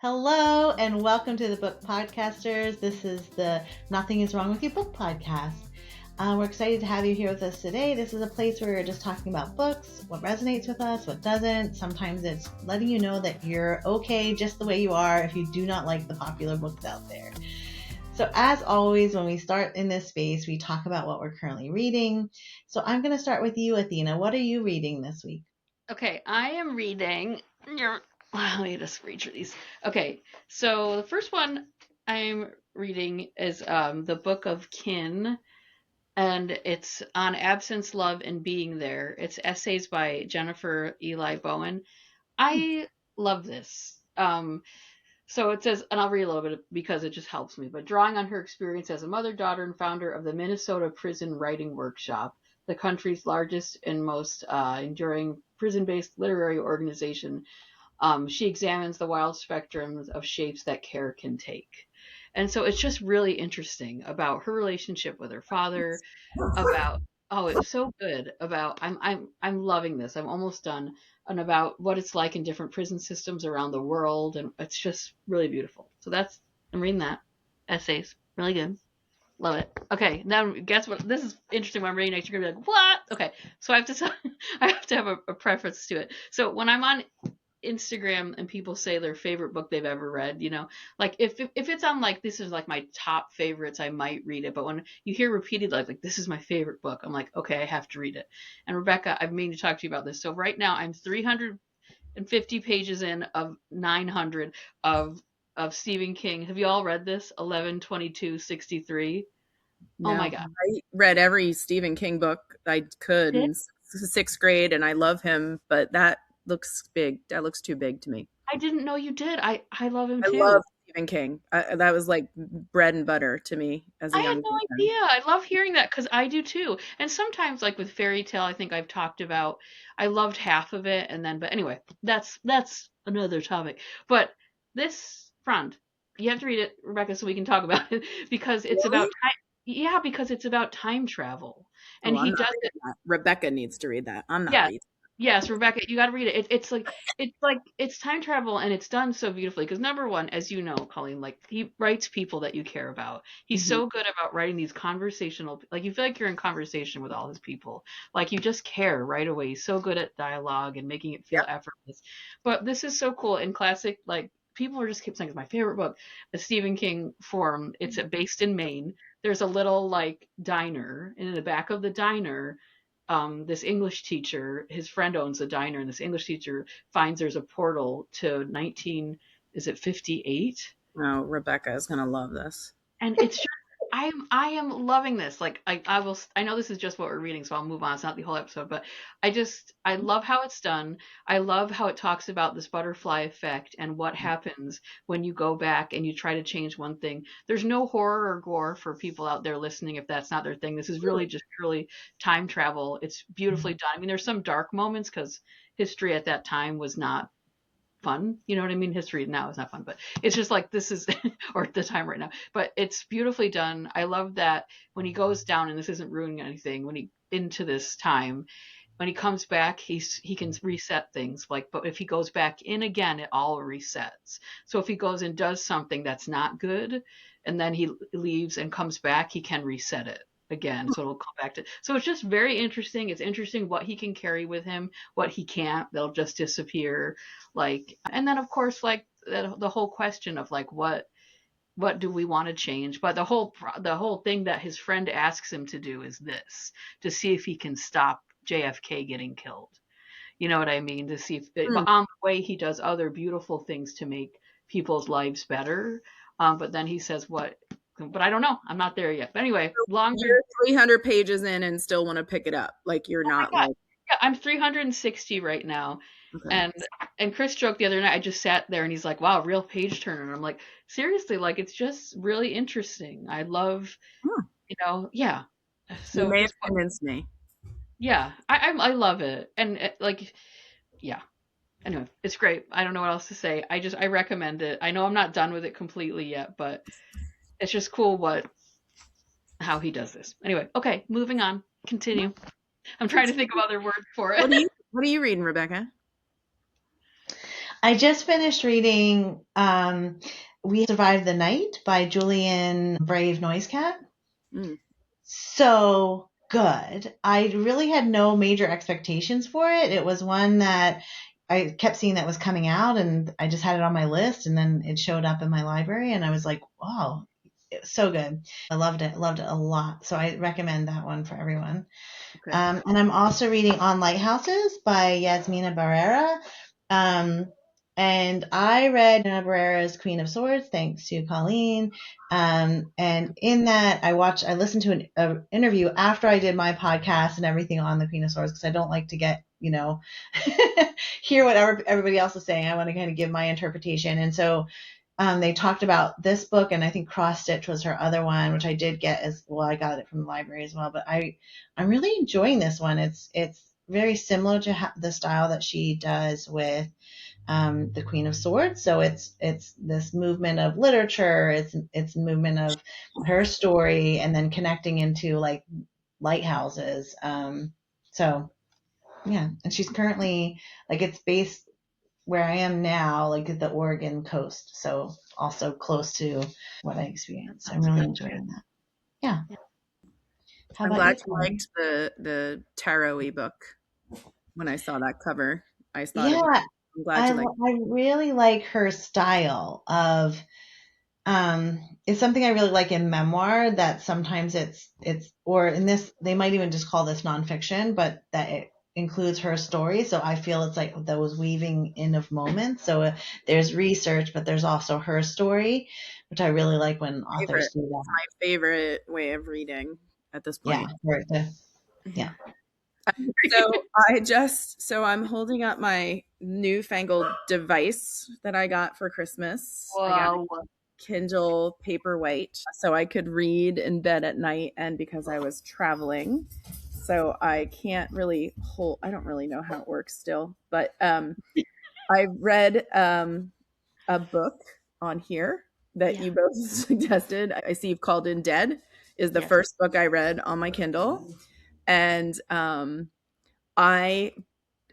Hello and welcome to the Book Podcasters. This is the Nothing is Wrong with You book podcast. We're excited to have you here with us today. This is a place where we're just talking about books, what resonates with us, what doesn't. Sometimes it's letting you know that you're okay just the way you are if you do not like the popular books out there. So as always, when we start in this space, we talk about what we're currently reading. So I'm going to start with you, Athena. What are you reading this week? Okay, I am reading. Let me just read through these. Okay, so the first one I'm reading is the Book of Kin, and it's on absence, love, and being there. It's essays by Jennifer Eli Bowen. I love this. So it says, and I'll read a little bit because it just helps me, but drawing on her experience as a mother, daughter, and founder of the Minnesota Prison Writing Workshop, the country's largest and most enduring prison-based literary organization, she examines the wild spectrums of shapes that care can take. And so it's just really interesting about her relationship with her father, about it's so good about I'm loving this. I'm almost done, and about what it's like in different prison systems around the world, and it's just really beautiful. So I'm reading that. Essays. Really good. Love it. Okay, now guess what? This is interesting. When I'm reading next, you're gonna be like, "What?" Okay, so I have to have a preface to it. So when I'm on Instagram and people say their favorite book they've ever read, like if it's on like this is like my top favorites, I might read it. But when you hear repeated like this is my favorite book, I'm like, okay, I have to read it. And Rebecca, I've meaning to talk to you about this. So right now I'm 350 pages in of 900 of Stephen King. Have you all read this? 11/22/63. No, Oh my god. I read every Stephen King book I could in sixth grade, and I love him, but that looks big. That looks too big to me. I didn't know you did. I love him I too. love Stephen King. That was like bread and butter to me as a I young had no person. idea. I love hearing that because I do too. And sometimes, like with fairy tale, I think I've talked about. I loved half of it, and then, but anyway, that's another topic. But this front, you have to read it, Rebecca, so we can talk about it because it's Really? about time. Yeah, because it's about time travel, and Oh, I'm he not does reading it. that. Rebecca needs to read that. I'm not Yeah, reading. yes, Rebecca, you got to read it. It's time travel, and it's done so beautifully. Because number one, as you know, Colleen, like he writes people that you care about. He's Mhm. so good about writing these conversational, like you feel like you're in conversation with all his people. Like you just care right away. He's so good at dialogue and making it feel Yep. effortless. But this is so cool in classic, like people are just keep saying it's my favorite book. The Stephen King form. It's based in Maine. There's a little like diner, and in the back of the diner this English teacher, his friend owns a diner, and this English teacher finds there's a portal to 19, is it 58? Oh, Rebecca is gonna love this. And it's just, I am loving this. Like I know this is just what we're reading, so I'll move on. It's not the whole episode, but I love how it's done. I love how it talks about this butterfly effect and what happens when you go back and you try to change one thing. There's no horror or gore for people out there listening if that's not their thing. This is really just purely time travel. It's beautifully done. I mean, there's some dark moments because history at that time was not fun. You know what I mean? History now is not fun, but it's just like this is or the time right now. But it's beautifully done. I love that when he goes down, and this isn't ruining anything, when he into this time, when he comes back, he can reset things. Like, but if he goes back in again, it all resets. So if he goes and does something that's not good, and then he leaves and comes back, he can reset it again. So it'll come back to. So it's just very interesting. It's interesting what he can carry with him, what he can't. They'll just disappear. Like, and then of course, like the whole question of like what do we want to change? But the whole thing that his friend asks him to do is this, to see if he can stop JFK getting killed. You know what I mean? To see if, Hmm. but on the way he does other beautiful things to make people's lives better. But then he says what? But I don't know. I'm not there yet. But anyway, You're 300 pages in and still want to pick it up. Like you're Oh my not god. like Yeah, I'm 360 right now. okay. And Chris joked the other night, I just sat there and he's like, wow, real page turner. And I'm like, seriously, like it's just really interesting. I love, Hmm. yeah. You So may have just convinced me. yeah, I love it. And like yeah. Anyway, it's great. I don't know what else to say. I recommend it. I know I'm not done with it completely yet, but it's just cool how he does this. Anyway, okay, moving on. Continue. I'm trying to think of other words for it. What are you reading, Rebecca? I just finished reading We Survived the Night by Julian Brave NoiseCat. So good. I really had no major expectations for it. It was one that I kept seeing that was coming out, and I just had it on my list, and then it showed up in my library, and I was like, wow, it was so good. I loved it a lot. So I recommend that one for everyone. Okay. And I'm also reading On Lighthouses by Jazmina Barrera. And I read Barrera's Queen of Swords, thanks to Colleen. And in that, I listened to an interview after I did my podcast and everything on the Queen of Swords, because I don't like to get, hear what everybody else is saying. I want to kind of give my interpretation. And so they talked about this book, and I think Cross Stitch was her other one, which I did get as well. I got it from the library as well, but I'm really enjoying this one. It's very similar to the style that she does with the Queen of Swords. So it's this movement of literature. It's movement of her story, and then connecting into like lighthouses. So yeah, and she's currently it's based where I am now, like at the Oregon coast. So also close to what I experienced. I'm really enjoying that. Yeah. I'm glad you liked the tarot-y book. When I saw that cover, I thought, yeah, I'm glad you liked it. I really like her style of, it's something I really like in memoir, that sometimes it's, or in this, they might even just call this nonfiction, but that it includes her story. So I feel it's like those weaving in of moments. So there's research, but there's also her story, which I really like when authors do that. It's my favorite way of reading at this point. Yeah. So I'm holding up my newfangled device that I got for Christmas. Wow. I got a Kindle Paperwhite, so I could read in bed at night, and because I was traveling, so I can't really I don't really know how it works still, but I read a book on here that you both suggested. I see you've called in Dead is the first book I read on my Kindle, and I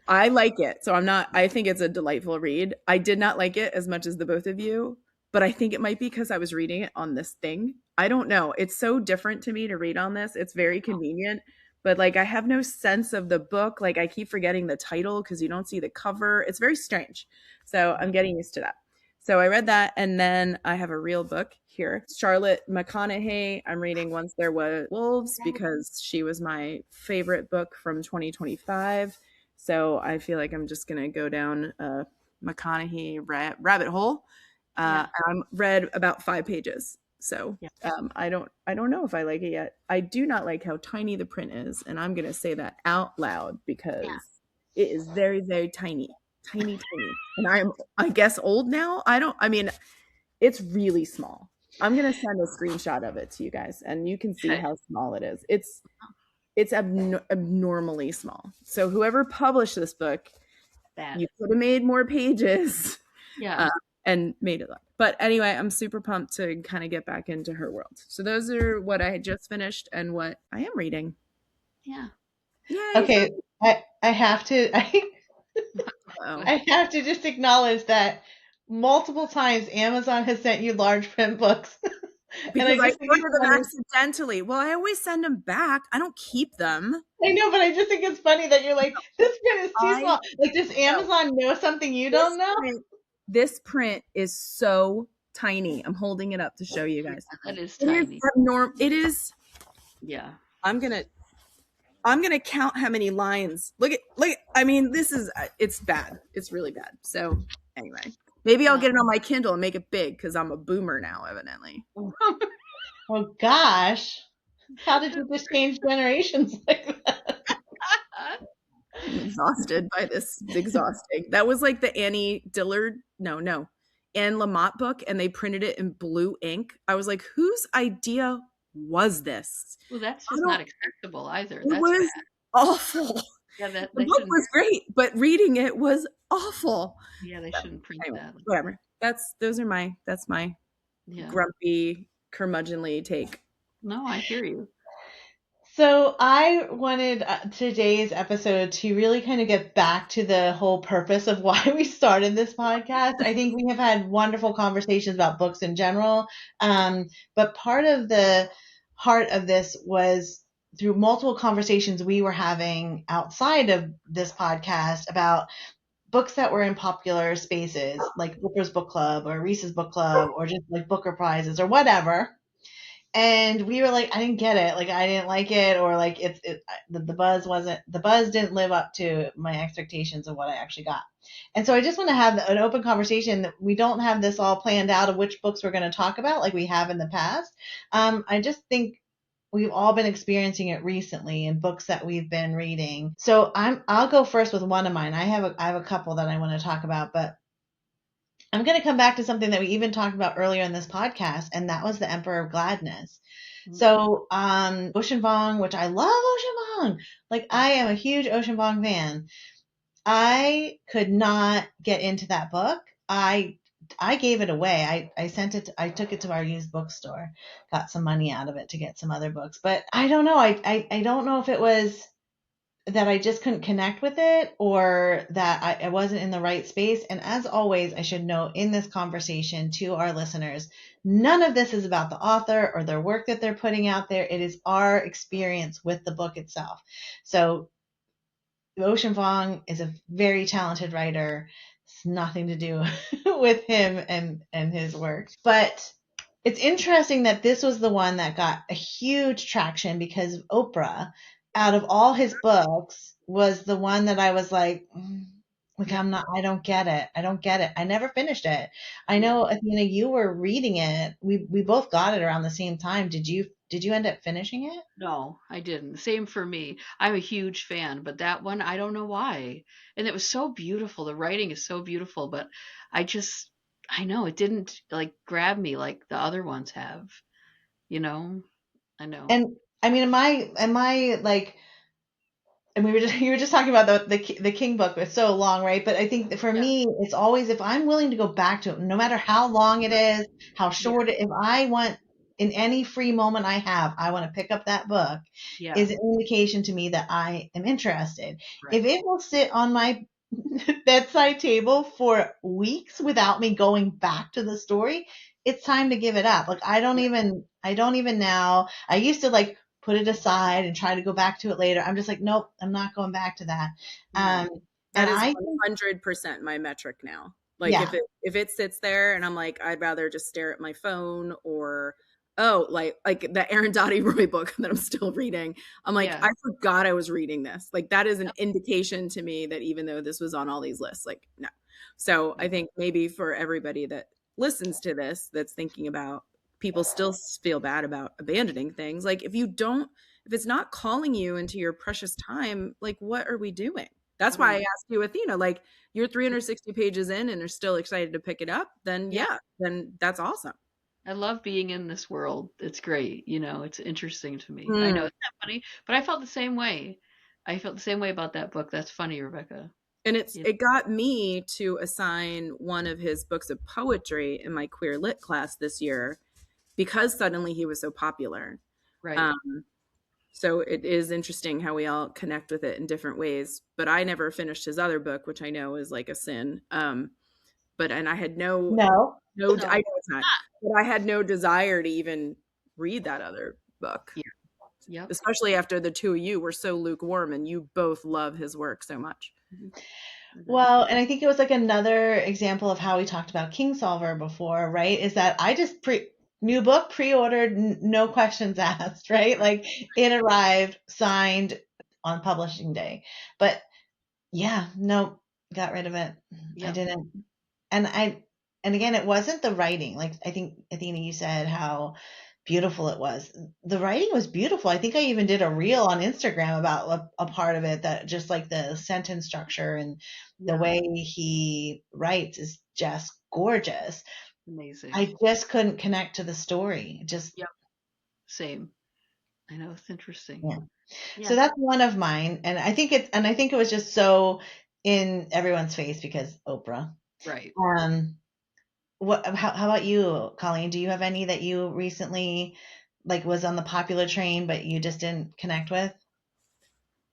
like it. So I think it's a delightful read. I did not like it as much as the both of you, but I think it might be because I was reading it on this thing. I don't know. It's so different to me to read on this. It's very convenient, but I have no sense of the book. I keep forgetting the title because you don't see the cover. It's very strange. So I'm getting used to that. So I read that, and then I have a real book here. Charlotte McConaghy. I'm reading Once There Were Wolves because she was my favorite book from 2025. So I feel like I'm just going to go down a McConaghy rabbit hole. I read about 5 pages. So I don't know if I like it yet. I do not like how tiny the print is, and I'm going to say that out loud because it is very, very tiny. Tiny. And I guess old now. It's really small. I'm going to send a screenshot of it to you guys, and you can see how small it is. It's abnormally small. So whoever published this book, you could have made more pages and made it up. But anyway, I'm super pumped to kind of get back into her world. So those are what I had just finished and what I am reading. Yeah. Yay. Okay. I have to I have to just acknowledge that multiple times Amazon has sent you large print books. Because I ordered them accidentally. Well, I always send them back. I don't keep them. I know, but I just think it's funny that you're like, this print is too small. Does Amazon know something you don't know? This print is so tiny. I'm holding it up to show you guys. That is tiny. It is. Yeah. I'm gonna count how many lines. Look at. It's bad. It's really bad. So anyway, maybe I'll get it on my Kindle and make it big because I'm a boomer now, evidently. Oh gosh, how did you just change generations like that? I'm exhausted by this. It's exhausting. That was like the Anne Lamott book, and they printed it in blue ink. I was like, whose idea was this? Well, that's just not acceptable either. It was awful. Yeah, the book was great, but reading it was awful. Yeah, they shouldn't print that. Whatever. That's my grumpy, curmudgeonly take. No, I hear you. So I wanted today's episode to really kind of get back to the whole purpose of why we started this podcast. I think we have had wonderful conversations about books in general, but part of the heart of this was through multiple conversations we were having outside of this podcast about books that were in popular spaces, like Booker's Book Club or Reese's Book Club or just like Booker Prizes or whatever. And we were like, I didn't get it. Like, I didn't like it, or like the buzz didn't live up to my expectations of what I actually got. And so I just want to have an open conversation that we don't have this all planned out of which books we're going to talk about like we have in the past. I just think we've all been experiencing it recently in books that we've been reading. So I'll go first with one of mine. I have a couple that I want to talk about, but I'm going to come back to something that we even talked about earlier in this podcast, and that was the Emperor of Gladness. So, Ocean Vuong, which I love Ocean Vuong. Like, I am a huge Ocean Vuong fan. I could not get into that book. I gave it away. I took it to our used bookstore, got some money out of it to get some other books. But I don't know. I don't know if it was that I just couldn't connect with it or that I wasn't in the right space. And as always, I should note in this conversation to our listeners, none of this is about the author or their work that they're putting out there. It is our experience with the book itself. So Ocean Vuong is a very talented writer. It's nothing to do with him and his work. But it's interesting that this was the one that got a huge traction because Oprah, out of all his books, was the one that I was like, I don't get it. I don't get it. I never finished it. I know, Athena, you were reading it. We both got it around the same time. Did you end up finishing it? No, I didn't. Same for me. I'm a huge fan, but that one, I don't know why. And it was so beautiful. The writing is so beautiful, but I know it didn't like grab me like the other ones have. You know? I know. And I mean, am I like, and you were just talking about the King book. It's so long, right? But I think that for Yeah. me, it's always if I'm willing to go back to it, no matter how long it is, how short it. If I want in any free moment I have, I want to pick up that book. Yeah. Is an indication to me that I am interested. Right. If it will sit on my bedside table for weeks without me going back to the story, it's time to give it up. Like I don't even now. I used to like put it aside and try to go back to it later. I'm just like, nope, I'm not going back to that. That And is I 100% my metric now. Like Yeah. if it sits there and I'm like, I'd rather just stare at my phone or like the Aaron Dottie Roy book that I'm still reading. I'm like, I forgot I was reading this. Like that is an indication to me that even though this was on all these lists, like no. So I think maybe for everybody that listens to this, that's thinking about people still feel bad about abandoning things. Like if it's not calling you into your precious time, like what are we doing? That's why I asked you, Athena, like you're 360 pages in and are still excited to pick it up, then then that's awesome. I love being in this world. It's great. You know, it's interesting to me. I know it's not funny, but I felt the same way. I felt the same way about that book. That's funny, Rebecca. And it got me to assign one of his books of poetry in my queer lit class this year because suddenly he was so popular. Right. So it is interesting how we all connect with it in different ways. But I never finished his other book, which I know is like a sin. And I had no, I know it's not. But I had no desire to even read that other book. Yeah. Yep. Especially after the two of you were so lukewarm and you both love his work so much. Well, and I think it was like another example of how we talked about Kingsolver before, right? Is that I just new book pre-ordered, no questions asked, right? Like it arrived, signed on publishing day. But yeah, no, got rid of it. I didn't. And again, it wasn't the writing. Like I think Athena, you said how beautiful it was. The writing was beautiful. I think I even did a reel on Instagram about a part of it that just like the sentence structure and the way he writes is just gorgeous. Amazing. I just couldn't connect to the story. Same. I know, it's interesting. Yeah. So that's one of mine, and I think it was just so in everyone's face because Oprah. Right. How about you, Colleen? Do you have any that you recently like was on the popular train, but you just didn't connect with?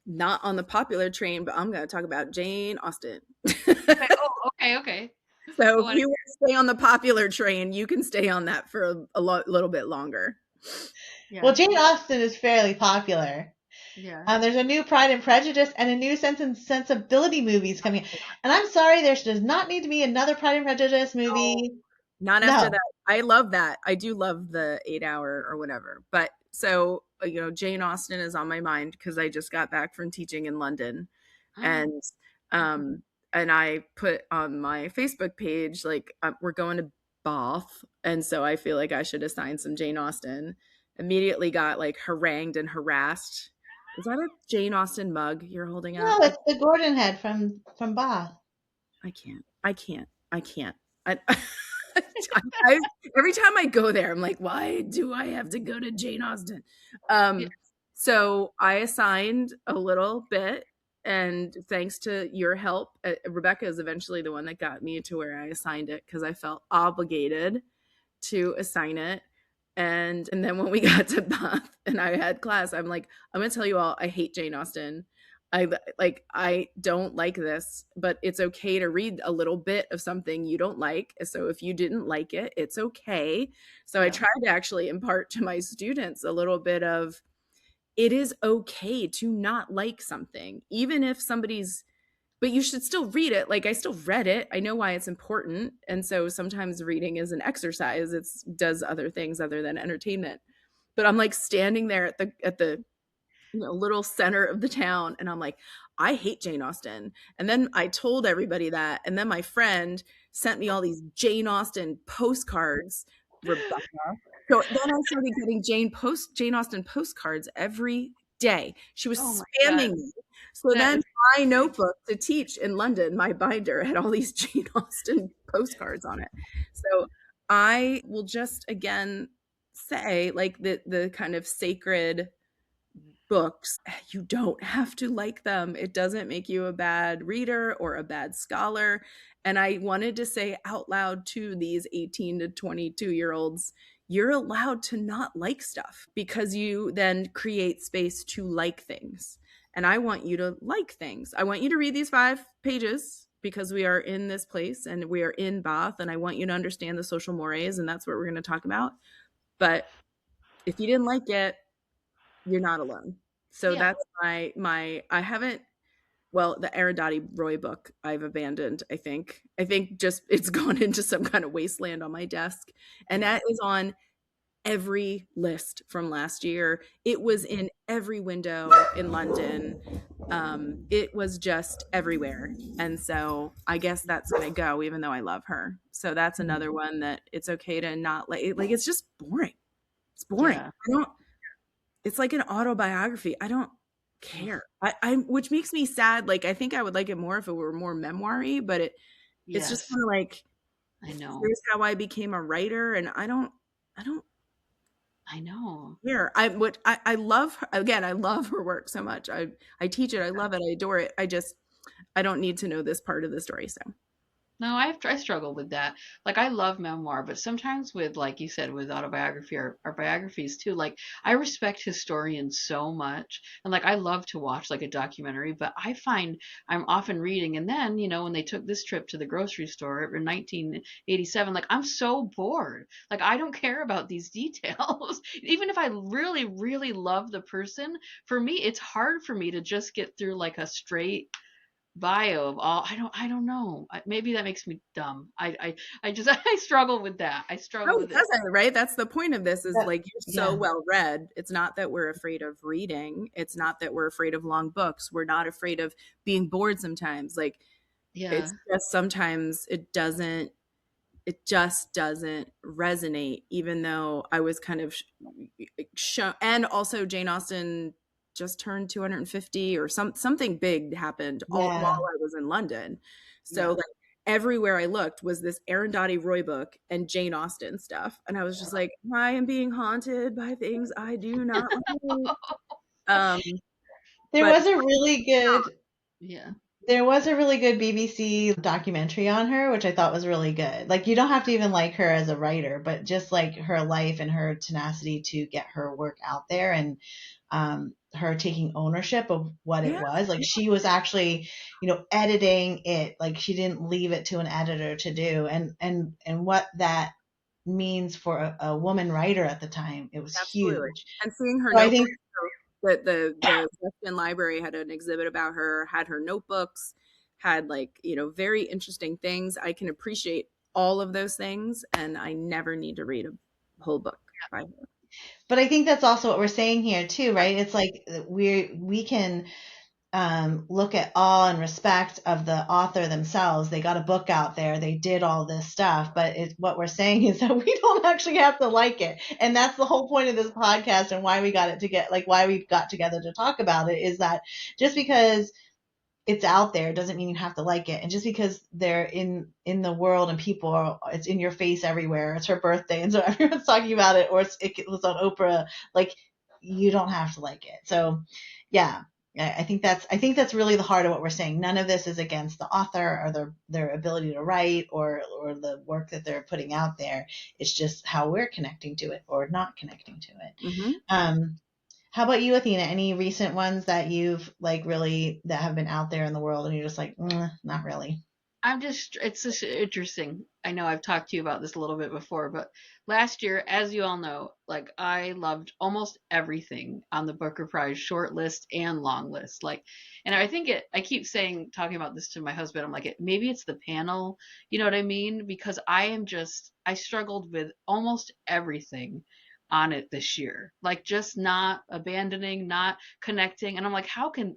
Not on the popular train, but I'm going to talk about Jane Austen. Okay. Oh, okay. I So if want you want to stay on the popular train, you can stay on that for little bit longer. Well, yeah. Jane Austen is fairly popular. Yeah. There's a new Pride and Prejudice and a new Sense and Sensibility movies coming. And I'm sorry, there does not need to be another Pride and Prejudice movie. Not after No. that. I love that. I do love the 8 hour or whatever. But so, Jane Austen is on my mind because I just got back from teaching in London. And and I put on my Facebook page, like, we're going to Bath. And so I feel like I should assign some Jane Austen. Immediately got like harangued and harassed. Is that a Jane Austen mug you're holding No, up? it's the Gordon head from Bath. I can't. I, every time I go there, I'm like, why do I have to go to Jane Austen? Yeah. So I assigned a little bit, and thanks to your help, Rebecca is eventually the one that got me to where I assigned it because I felt obligated to assign it. And then when we got to Bath and I had class, I'm like, I'm gonna tell you all, I hate Jane Austen. I don't like this, but it's okay to read a little bit of something you don't like. So if you didn't like it, it's okay. So I tried to actually impart to my students a little bit of, it is okay to not like something, even if somebody's, but you should still read it. Like, I still read it. I know why it's important. And so sometimes reading is an exercise. It does other things other than entertainment. But I'm like standing there at the little center of the town, and I'm like, I hate Jane Austen. And then I told everybody that, and then my friend sent me all these Jane Austen postcards, Rebecca. So then I started getting Jane Austen postcards every day. She was spamming me. So then my notebook to teach in London, my binder had all these Jane Austen postcards on it. So I will just again say, like, the kind of sacred books, you don't have to like them. It doesn't make you a bad reader or a bad scholar. And I wanted to say out loud to these 18 to 22-year-olds, you're allowed to not like stuff because you then create space to like things. And I want you to like things. I want you to read these 5 pages because we are in this place and we are in Bath, and I want you to understand the social mores, and that's what we're going to talk about. But if you didn't like it, you're not alone. So that's I haven't, well, the Arundhati Roy book I've abandoned, I think just it's gone into some kind of wasteland on my desk. And that is on every list from last year. It was in every window in London. It was just everywhere. And so I guess that's going to go, even though I love her. So that's another one that it's okay to not like, it's just boring. It's boring. It's like an autobiography. I don't care. I which makes me sad. Like, I think I would like it more if it were more memoir-y, but it's just kind of like, I know. Here's how I became a writer, and I don't I know. care. I love her. Again, I love her work so much. I teach it. I love it. I adore it. I don't need to know this part of the story. So No, I struggle with that. Like, I love memoir, but sometimes with, like you said, with autobiography or biographies too, like, I respect historians so much. And like, I love to watch like a documentary, but I find I'm often reading. And then, when they took this trip to the grocery store in 1987, like, I'm so bored. Like, I don't care about these details. Even if I really, really love the person, for me, it's hard for me to just get through like a straight bio of all. I don't know, maybe that makes me dumb. I just I struggle with that. I struggle with it. Right? That's the point of this, is like, you're so well read. It's not that we're afraid of reading. It's not that we're afraid of long books. We're not afraid of being bored sometimes. Like, it's just sometimes it just doesn't resonate, even though I was kind of shown. And also Jane Austen just turned 250 or something big happened while I was in London. So like, everywhere I looked was this Arundhati Roy book and Jane Austen stuff. And I was just like, I am being haunted by things I do not like. There was a really good There was a really good BBC documentary on her, which I thought was really good. Like, you don't have to even like her as a writer, but just like her life and her tenacity to get her work out there, and her taking ownership of what it Yeah. was. Like, she was actually, editing it. Like, she didn't leave it to an editor to do. And what that means for a woman writer at the time, it was Absolutely. huge. And seeing her So I notebook, think, the Weston Library had an exhibit about her, had her notebooks, had like, very interesting things. I can appreciate all of those things, and I never need to read a whole book by her. but I think that's also what we're saying here too, right? It's like we can look at awe and respect of the author themselves. They got a book out there. They did all this stuff. But what we're saying is that we don't actually have to like it. And that's the whole point of this podcast, and why we got it to get, like, why we got together to talk about it, is that just because it's out there doesn't mean you have to like it. And just because they're in the world and it's in your face everywhere. It's her birthday, and so everyone's talking about it, or it was on Oprah. Like, you don't have to like it. So, yeah, I think that's really the heart of what we're saying. None of this is against the author or their ability to write or the work that they're putting out there. It's just how we're connecting to it or not connecting to it. Mm-hmm. How about you, Athena? Any recent ones that you've really that have been out there in the world and you're just like, not really? It's just interesting. I know I've talked to you about this a little bit before, but last year, as you all know, like, I loved almost everything on the Booker Prize short list and long list. Like, and I think I keep talking about this to my husband. I'm like, maybe it's the panel, you know what I mean? Because I struggled with almost everything on it this year. Like, just not abandoning, not connecting. And I'm like, how can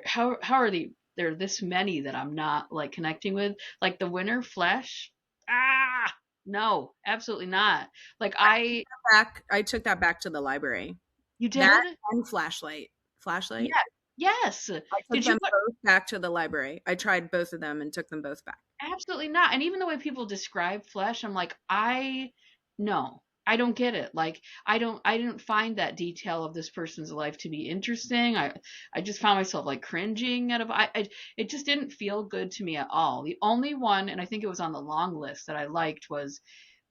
how are there are this many that I'm not like connecting with? Like the winner, Flesh. No, absolutely not. Like, I took that back to the library. you That did? and Flashlight. Yeah. Yes. I took Did you them put both back to the library. I tried both of them and took them both back. Absolutely not. And even the way people describe Flesh, I'm like, no, I don't get it. Like, I didn't find that detail of this person's life to be interesting. I just found myself like cringing it just didn't feel good to me at all. The only one, and I think it was on the long list, that I liked was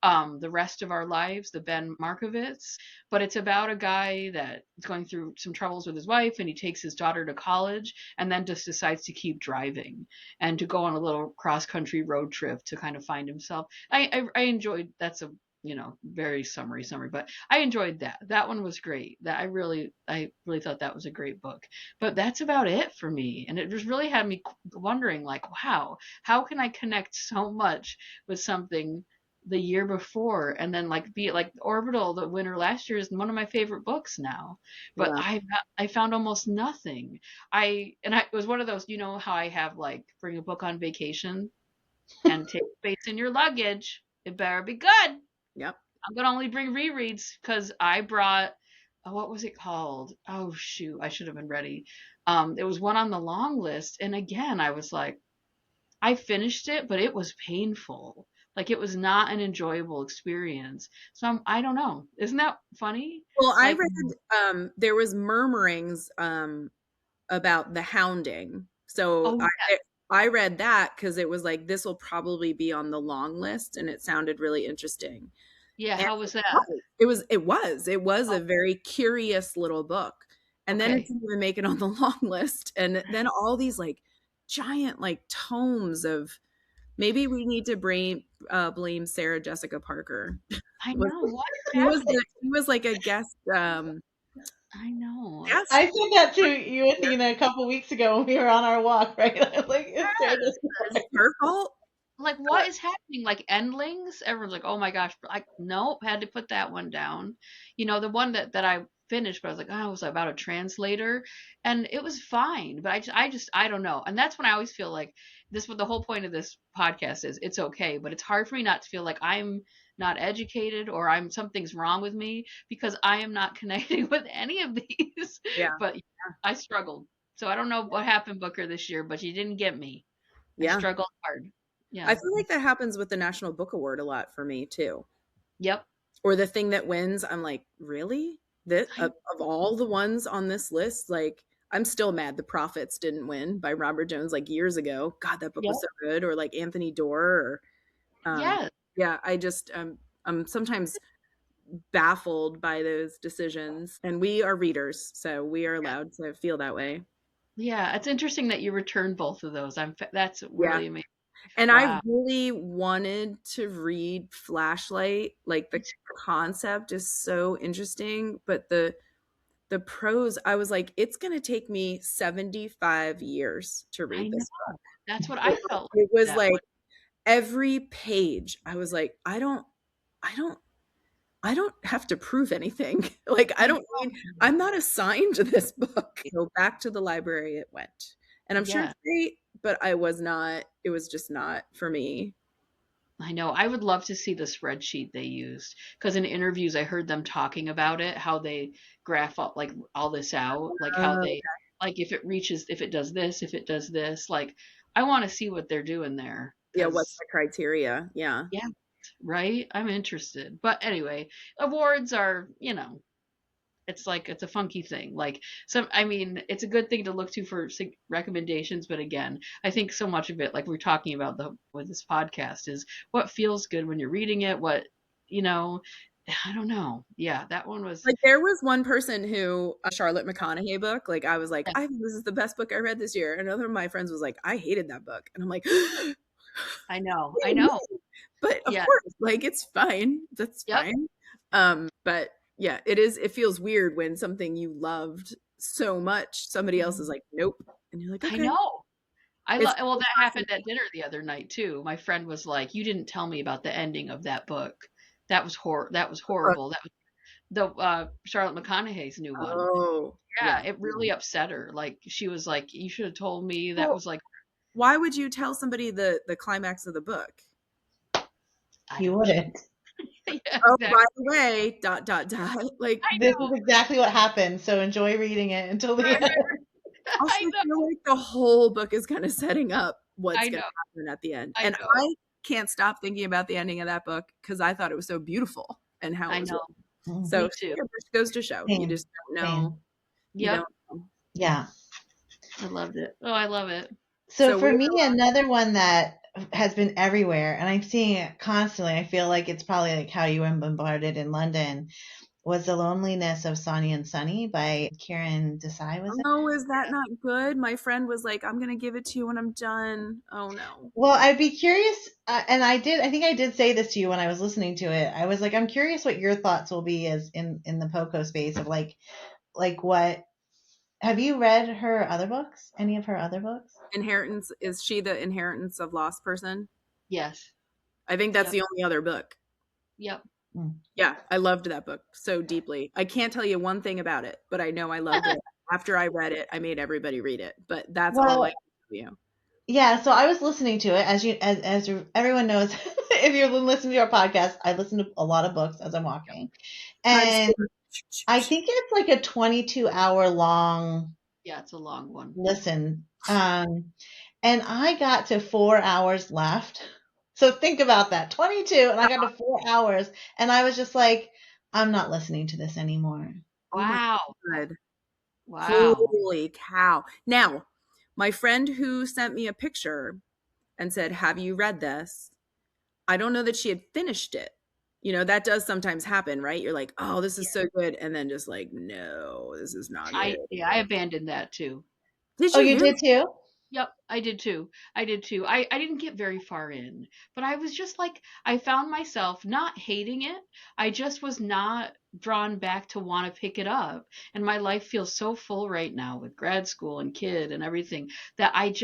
The Rest of Our Lives, the Ben Markovitz. But it's about a guy that is going through some troubles with his wife, and he takes his daughter to college and then just decides to keep driving and to go on a little cross country road trip to kind of find himself. I enjoyed, that's a very summary, but I enjoyed that one was great. That I really thought that was a great book. But that's about it for me, and it just really had me wondering, like, wow, how can I connect so much with something the year before, and then like be it like Orbital, the winner last year, is one of my favorite books now, but Yeah. I found almost nothing. It was one of those, how I have like bring a book on vacation and take space in your luggage, it better be good. Yep. I'm gonna only bring rereads because I brought, what was it called? Oh shoot, I should have been ready. It was one on the long list, and again I was like, I finished it, but it was painful. Like, it was not an enjoyable experience. So I don't know. Isn't that funny? Well, I Like, read there was murmurings about the hounding. So oh yeah, I read that because it was like, this will probably be on the long list, and it sounded really interesting. yeah. And How was that? it was Oh, a very curious little book. And then it okay. didn't even make it on the long list. And then all these like giant like tomes of, maybe we need to blame Sarah Jessica Parker. I Was know what is he was happening. he was like a guest I know. guest. I said that to you, Athena, a couple weeks ago when we were on our walk, right? I'm like, it's Sarah Is it her fault? Like, what is happening? Like, endlings? Everyone's like, oh my gosh. Like, nope, had to put that one down. The one that I finished, but I was like, oh, it was about a translator, and it was fine. But I don't know. And that's when I always feel like this. What the whole point of this podcast is, it's okay, but it's hard for me not to feel like I'm not educated or something's wrong with me because I am not connecting with any of these. Yeah. But yeah, I struggled. So I don't know what happened, Booker, this year, but you didn't get me. I Yeah. struggled hard. Yeah. I feel like that happens with the National Book Award a lot for me too. Yep. Or the thing that wins, I'm like, really? This of all the ones on this list, like, I'm still mad The Prophets didn't win by Robert Jones like years ago. God, that book was so good. Or like Anthony Doerr. Or, yeah, I just I'm sometimes baffled by those decisions. And we are readers, so we are allowed to feel that way. Yeah, it's interesting that you returned both of those. That's really amazing. And I really wanted to read Flashlight. Like the concept is so interesting, but the prose, I was like, it's going to take me 75 years to read this book. That's what I felt. It was like every page, I was like, I don't have to prove anything. Like, I'm not assigned to this book. So back to the library it went. And I'm sure it's great, but it was just not for me. I know. I would love to see the spreadsheet they used, because in interviews I heard them talking about it, how they graph up like all this out, like how they like if it does this, like I want to see what they're doing there. Yeah, what's the criteria? Yeah. Yeah, right? I'm interested. But anyway, awards are, it's a funky thing. Like it's a good thing to look to for recommendations, but again, I think so much of it, like we're talking about with this podcast, is what feels good when you're reading it. What I don't know. Yeah, that one was like, there was one person who a Charlotte McConaghy book. Like, I was like, I think this is the best book I read this year. Another of my friends was like, I hated that book, and I'm like, I know, but of course, like, it's fine. That's fine. But yeah, it feels weird when something you loved so much, somebody else is like, nope. And you're like, okay. I know. Well, that happened at dinner the other night too. My friend was like, you didn't tell me about the ending of that book. That was horrible. That was the Charlotte McConaghy's new one. Oh. Yeah, it really upset her. Like, she was like, you should have told me. That was like, why would you tell somebody the climax of the book? You wouldn't. Yeah, oh, exactly. By the way, ... Like, this is exactly what happened. So enjoy reading it until the end. Also, I feel like the whole book is kind of setting up what's going to happen at the end. I can't stop thinking about the ending of that book because I thought it was so beautiful and how it was written. So it goes to show. You just don't know. Yeah. Yeah. I loved it. Oh, I love it. So for me, another one that has been everywhere, and I'm seeing it constantly, I feel like it's probably like how you were bombarded in London, was The Loneliness of Sonia and Sonny by Karen Desai. Is that not good? My friend was like, I'm going to give it to you when I'm done. Oh, no. Well, I'd be curious, and I think I did say this to you when I was listening to it. I was like, I'm curious what your thoughts will be as in the Poco space of like what. Have you read her other books? Any of her other books? Inheritance. Is she the Inheritance of Lost Person? Yes. I think that's the only other book. Yep. Yeah, I loved that book so deeply. I can't tell you one thing about it, but I know I loved it. After I read it, I made everybody read it. But that's all I can tell you. Yeah, so I was listening to it as everyone knows. If you're listening to our podcast, I listen to a lot of books as I'm walking, and I think it's like a 22-hour long. Yeah, it's a long one. Listen, and I got to 4 hours left. So think about that, 22, and I got to 4 hours, and I was just like, I'm not listening to this anymore. Wow. Oh my God. Wow. Holy cow. Now, my friend who sent me a picture and said, have you read this? I don't know that she had finished it. That does sometimes happen, right? You're like, oh, this is so good. And then just like, no, this is not good. I abandoned that too. Did you? Oh, you did too? Yep, I did too. I didn't get very far in, but I was just like, I found myself not hating it. I just was not drawn back to want to pick it up. And my life feels so full right now with grad school and kid and everything that I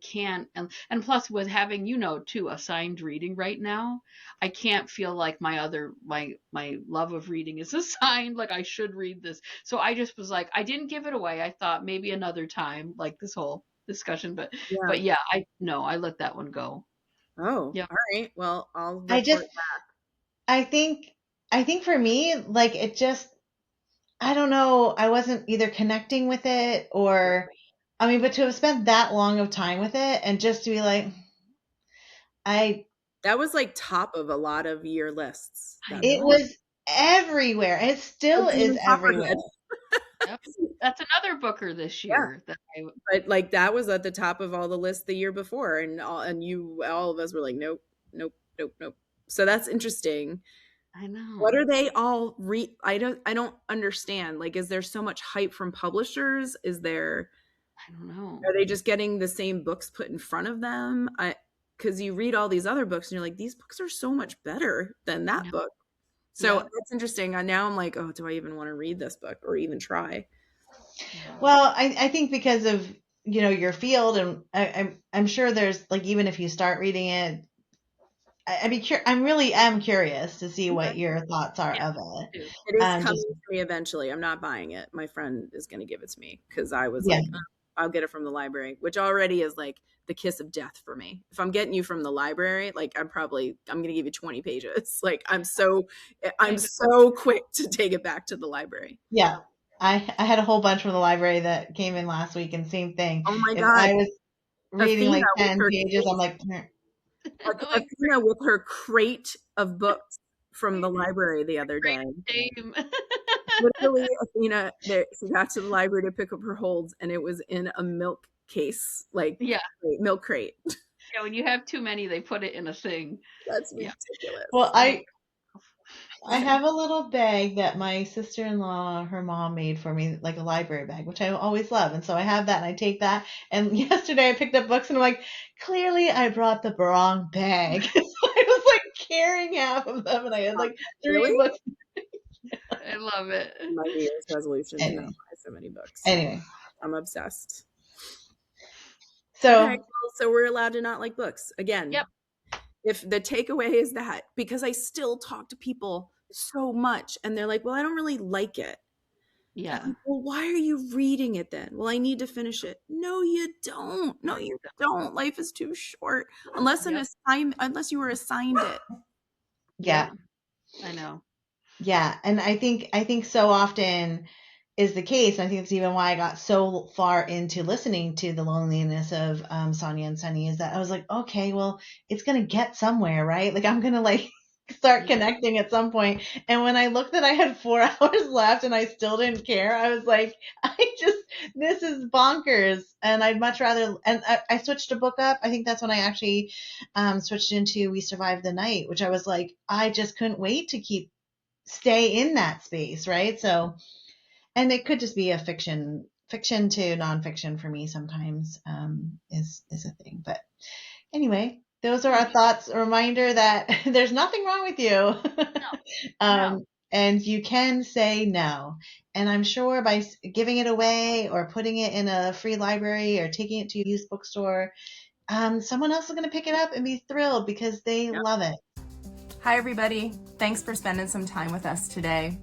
can't. And plus with having, too, assigned reading right now, I can't feel like my love of reading is assigned, like I should read this. So I just was like, I didn't give it away. I thought maybe another time, like this whole discussion, but yeah, I let that one go. Oh, yeah. All right. Well, I think for me, like, it just, I don't know, I wasn't either connecting with it or, but to have spent that long of time with it and just to be like, that was like top of a lot of year lists. It was everywhere. It still is everywhere. Yep. That's another booker this year that But like that was at the top of all the lists the year before, and all of us were like, nope, nope, nope, nope. So that's interesting. I know. What are they all I don't understand. Like, is there so much hype from publishers? I don't know. Are they just getting the same books put in front of them? Because you read all these other books and you're like, these books are so much better than that book. So that's interesting. Now I'm like, oh, do I even want to read this book or even try? Well, I think because of, your field, and I'm sure there's like, even if you start reading it, I'm really curious to see what your thoughts are of it. It is coming to me eventually. I'm not buying it. My friend is going to give it to me because I was like, oh, I'll get it from the library, which already is like the kiss of death for me. If I'm getting you from the library, like I'm going to give you 20 pages. Like I'm so quick to take it back to the library. Yeah. I had a whole bunch from the library that came in last week, and same thing. Oh my if God. I was reading Athena like 10 pages, I'm like, Athena with her crate of books from the library the other day. Literally, Athena, she got to the library to pick up her holds, and it was in a milk case, like milk crate. Yeah, when you have too many, they put it in a thing. That's ridiculous. Well, I have a little bag that my sister-in-law, her mom made for me, like a library bag, which I always love. And so I have that, and I take that. And yesterday I picked up books, and I'm like, clearly I brought the wrong bag. So I was like carrying half of them, and I had like 3 books. I love it. My New Year's resolution to not buy so many books. Anyway, I'm obsessed. So we're allowed to not like books again. Yep. If the takeaway is that, because I still talk to people so much and they're like, well, I don't really like it. Yeah. Like, well, why are you reading it then? Well, I need to finish it. No, you don't. No, you don't. Life is too short. Unless you were assigned it. Yeah. I know. Yeah. And I think so often is the case. And I think that's even why I got so far into listening to The Loneliness of Sonia and Sunny, is that I was like, okay, well, it's going to get somewhere, right? Like I'm going to like start connecting at some point. And when I looked that I had 4 hours left and I still didn't care, I was like, this is bonkers. And I'd much rather, and I switched a book up. I think that's when I actually switched into We Survived the Night, which I was like, I just couldn't wait to stay in that space. Right. So, and it could just be a fiction to nonfiction for me sometimes is a thing. But anyway, those are our thoughts. A reminder that there's nothing wrong with you. No. And you can say no. And I'm sure by giving it away or putting it in a free library or taking it to a used bookstore, someone else is going to pick it up and be thrilled because they love it. Hi, everybody. Thanks for spending some time with us today.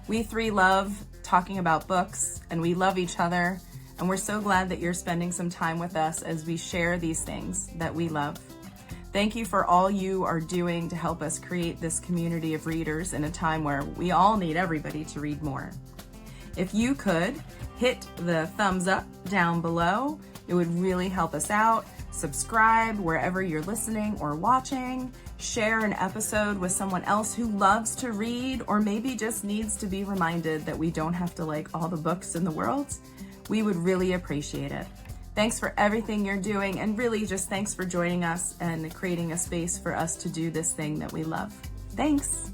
We 3 love talking about books, and we love each other, and we're so glad that you're spending some time with us as we share these things that we love. Thank you for all you are doing to help us create this community of readers in a time where we all need everybody to read more. If you could hit the thumbs up down below, it would really help us out. Subscribe wherever you're listening or watching. Share an episode with someone else who loves to read or maybe just needs to be reminded that we don't have to like all the books in the world. We would really appreciate it. Thanks for everything you're doing, and really just thanks for joining us and creating a space for us to do this thing that we love. Thanks.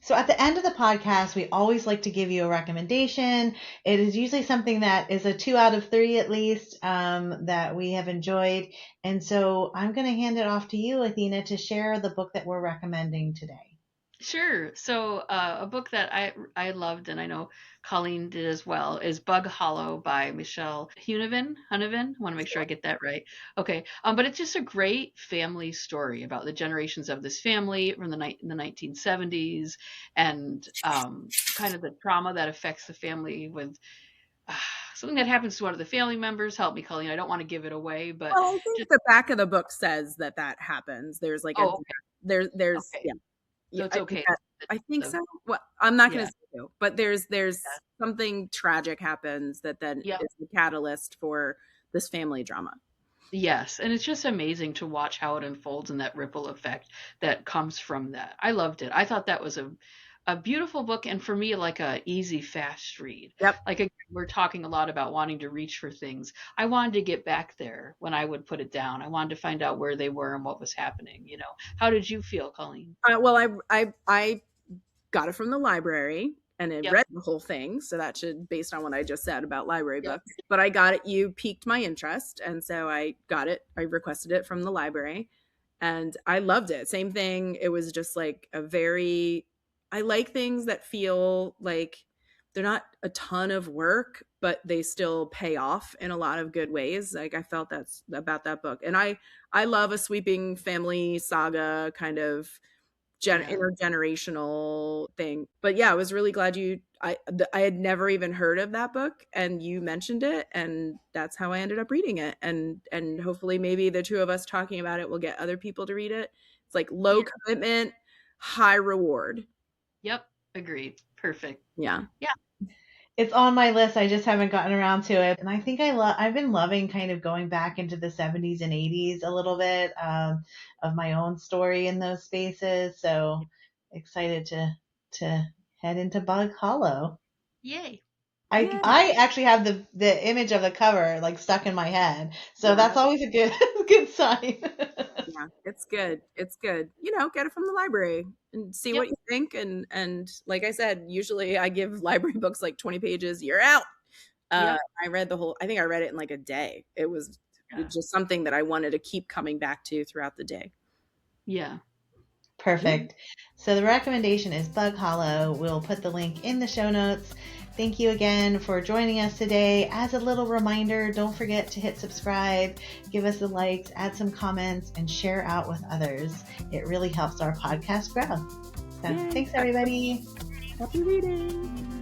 So at the end of the podcast, we always like to give you a recommendation. It is usually something that is a 2 out of 3 at least that we have enjoyed. And so I'm going to hand it off to you, Athena, to share the book that we're recommending today. Sure. So a book that I loved, and I know Colleen did as well, is Bug Hollow by Michelle Huneven. I want to make sure I get that right. Okay. But it's just a great family story about the generations of this family from the 1970s, and kind of the trauma that affects the family with something that happens to one of the family members. Help me, Colleen. I don't want to give it away, but I think the back of the book says that happens. There's like there's okay. So it's okay. I think so. Well, I'm not going to say so, but there's something tragic happens that then is the catalyst for this family drama. Yes, and it's just amazing to watch how it unfolds and that ripple effect that comes from that. I loved it. I thought that was a beautiful book, and for me, like a easy, fast read. Yep. Like we're talking a lot about wanting to reach for things. I wanted to get back there when I would put it down. I wanted to find out where they were and what was happening. How did you feel, Colleen? Well, I got it from the library and I Yep. read the whole thing. So that should, based on what I just said about library Yep. books, but I got it. You piqued my interest. And so I got it. I requested it from the library and I loved it. Same thing. It was just like I like things that feel like they're not a ton of work, but they still pay off in a lot of good ways. Like I felt that's about that book. And I love a sweeping family saga kind of intergenerational thing. But yeah, I was really glad I had never even heard of that book and you mentioned it, and that's how I ended up reading it. And hopefully maybe the two of us talking about it will get other people to read it. It's like low commitment, high reward. Yep. Agreed. Perfect. Yeah. It's on my list. I just haven't gotten around to it. And I think I've been loving kind of going back into the 70s and 80s a little bit of my own story in those spaces. So excited to head into Bug Hollow. Yay. I actually have the image of the cover like stuck in my head. So that's always a good sign. Yeah, it's good. It's good. Get it from the library and see what you think. And like I said, usually I give library books like 20 pages, you're out. I think I read it in like a day. It was just something that I wanted to keep coming back to throughout the day. Yeah. Perfect. So the recommendation is Bug Hollow. We'll put the link in the show notes. Thank you again for joining us today. As a little reminder, don't forget to hit subscribe, give us the likes, add some comments, and share out with others. It really helps our podcast grow. So thanks, everybody. Happy reading.